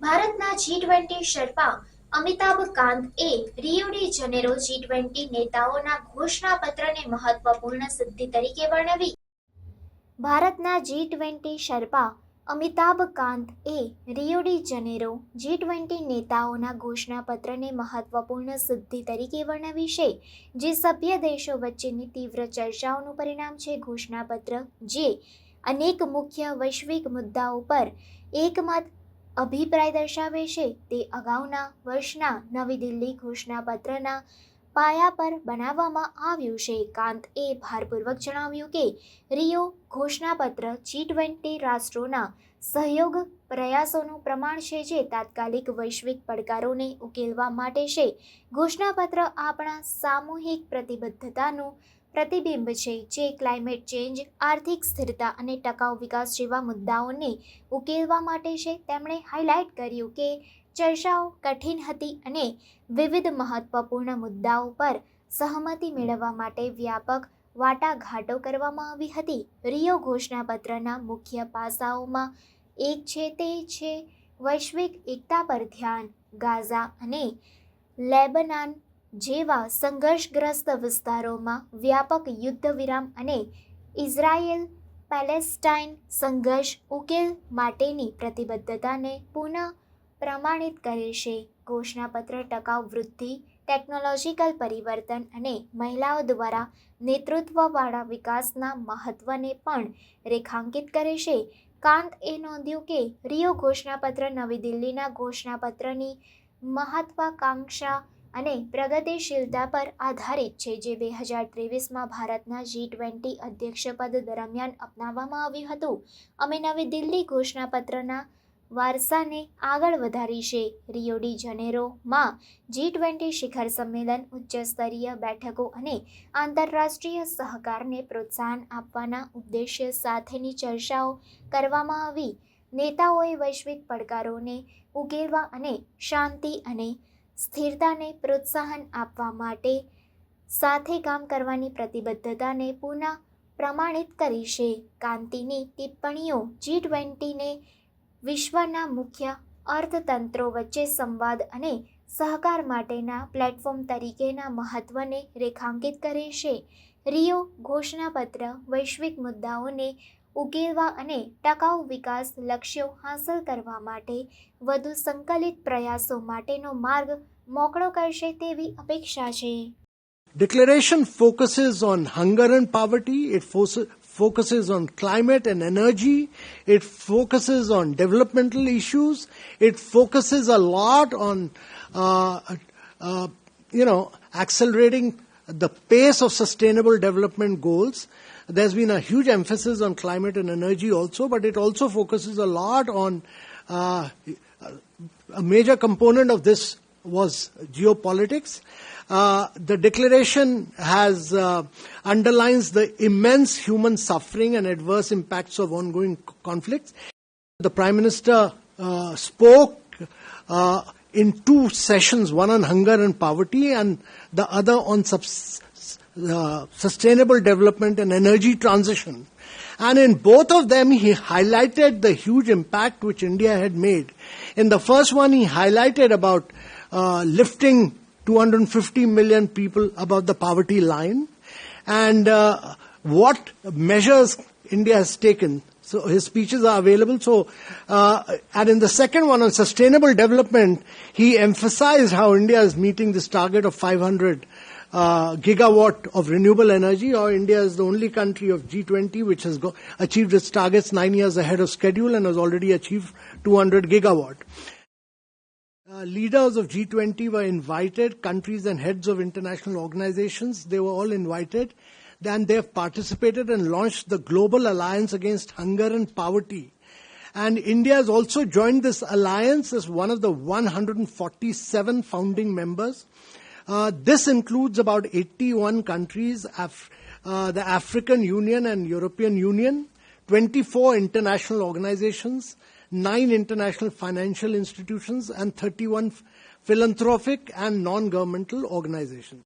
ભારતના G20 sherpa Amitabh કાંતએ Rio de Janeiro G20 નેતાઓના ઘોષણાપત્રને મહત્વપૂર્ણ સિદ્ધિ તરીકે વર્ણવી. ભારતના G20 શેર્પા અમિતાભ કાંતએ રિયો ડી જનેરો G20 નેતાઓના ઘોષણાપત્રને મહત્વપૂર્ણ સિદ્ધિ તરીકે વર્ણવી છે, જે સભ્ય દેશો વચ્ચેની તીવ્ર ચર્ચાઓનું પરિણામ છે. ઘોષણાપત્ર, જે અનેક મુખ્ય વૈશ્વિક મુદ્દાઓ પર એકમત અભિપ્રાય દર્શાવે છે, તે અગાઉના વર્ષના નવી દિલ્હી ઘોષણાપત્રના પાયા પર બનાવવામાં આવ્યું છે. કાંતએ ભારપૂર્વક જણાવ્યું કે રિયો ઘોષણાપત્ર G20 રાષ્ટ્રોના સહયોગ પ્રયાસોનું પ્રમાણ છે, જે તાત્કાલિક વૈશ્વિક પડકારોને ઉકેલવા માટે છે. ઘોષણાપત્ર આપણા સામૂહિક પ્રતિબદ્ધતાનું પ્રતિબિંબ છે, જે ક્લાઇમેટ ચેન્જ, આર્થિક સ્થિરતા અને ટકાઉ વિકાસ જેવા મુદ્દાઓને ઉકેલવા માટે છે. તેમણે હાઇલાઇટ કર્યું કે ચર્ચાઓ કઠિન હતી અને વિવિધ મહત્વપૂર્ણ મુદ્દાઓ પર સહમતિ મેળવવા માટે વ્યાપક વાટાઘાટો કરવામાં આવી હતી. રિયો ઘોષણાપત્રના મુખ્ય પાસાઓમાં એક છે, તે છે વૈશ્વિક એકતા પર ધ્યાન. ગાઝા અને લેબનાન જેવા સંઘર્ષગ્રસ્ત વિસ્તારોમાં વ્યાપક યુદ્ધ વિરામ અને ઇઝરાયેલ પેલેસ્ટાઇન સંઘર્ષ ઉકેલ માટેની પ્રતિબદ્ધતાને પુનઃ પ્રમાણિત કરે છે. ઘોષણાપત્ર ટકાઉ વૃદ્ધિ, ટેકનોલોજીકલ પરિવર્તન અને મહિલાઓ દ્વારા નેતૃત્વવાળા વિકાસના મહત્વને પણ રેખાંકિત કરે છે. કાંતએ નોંધ્યું કે રિયો ઘોષણાપત્ર નવી દિલ્હીના ઘોષણાપત્રની મહત્વાકાંક્ષા અને પ્રગતિશીલતા પર આધારિત છે, જે 2023માં ભારતના G20 અધ્યક્ષપદ દરમિયાન અપનાવવામાં આવ્યું હતું. અમે નવી દિલ્હી ઘોષણાપત્રના વારસાને આગળ વધારી છે. રિયો ડી જનેરોમાં G20 શિખર સંમેલન, ઉચ્ચ-સ્તરીય બેઠકો અને આંતરરાષ્ટ્રીય સહકારને પ્રોત્સાહન આપવાના ઉદ્દેશ્ય સાથેની ચર્ચાઓ કરવામાં આવી. નેતાઓએ વૈશ્વિક પડકારોને ઉકેલવા અને શાંતિ અને સ્થિરતાને પ્રોત્સાહન આપવા માટે સાથે કામ કરવાની પ્રતિબદ્ધતાને પુનઃ પ્રમાણિત કરી છે. કાંતની ટિપ્પણીઓ G20ને વિશ્વના મુખ્ય અર્થતંત્રો વચ્ચે સંવાદ અને સહકાર માટેના પ્લેટફોર્મ તરીકેના મહત્વને રેખાંકિત કરે છે. રિયો ઘોષણાપત્ર વૈશ્વિક મુદ્દાઓને ઉકેલવા અને ટકાઉ વિકાસ લક્ષ્યો હાંસલ કરવા માટે વધુ સંકલિત પ્રયાસો માટેનો માર્ગ મોકળો કરશે તેવી અપેક્ષા છે. Declaration focuses on hunger and poverty. It focuses on climate and energy. It focuses on developmental issues. It focuses a lot on, accelerating the pace of sustainable development goals. There's been a huge emphasis on climate and energy also, but it also focuses a lot on, a major component of this was geopolitics. The declaration has underlines the immense human suffering and adverse impacts of ongoing conflicts. The Prime Minister spoke in two sessions, one on hunger and poverty and the other on sustainable development and energy transition. And in both of them, he highlighted the huge impact which India had made. In the first one, he highlighted about lifting 250 million people above the poverty line and what measures India has taken. So his speeches are available. And in the second one on sustainable development, he emphasized how India is meeting this target of 500 gigawatt of renewable energy, or India is the only country of G20 which has achieved its targets 9 years ahead of schedule and has already achieved 200 gigawatt. Leaders of G20 were invited, countries and heads of international organizations, they were all invited. Then they have participated and launched the Global Alliance Against Hunger and Poverty. And India has also joined this alliance as one of the 147 founding members. This includes about 81 countries, the African Union and European Union, 24 international organizations, 9 international financial institutions, and 31 philanthropic and non-governmental organizations.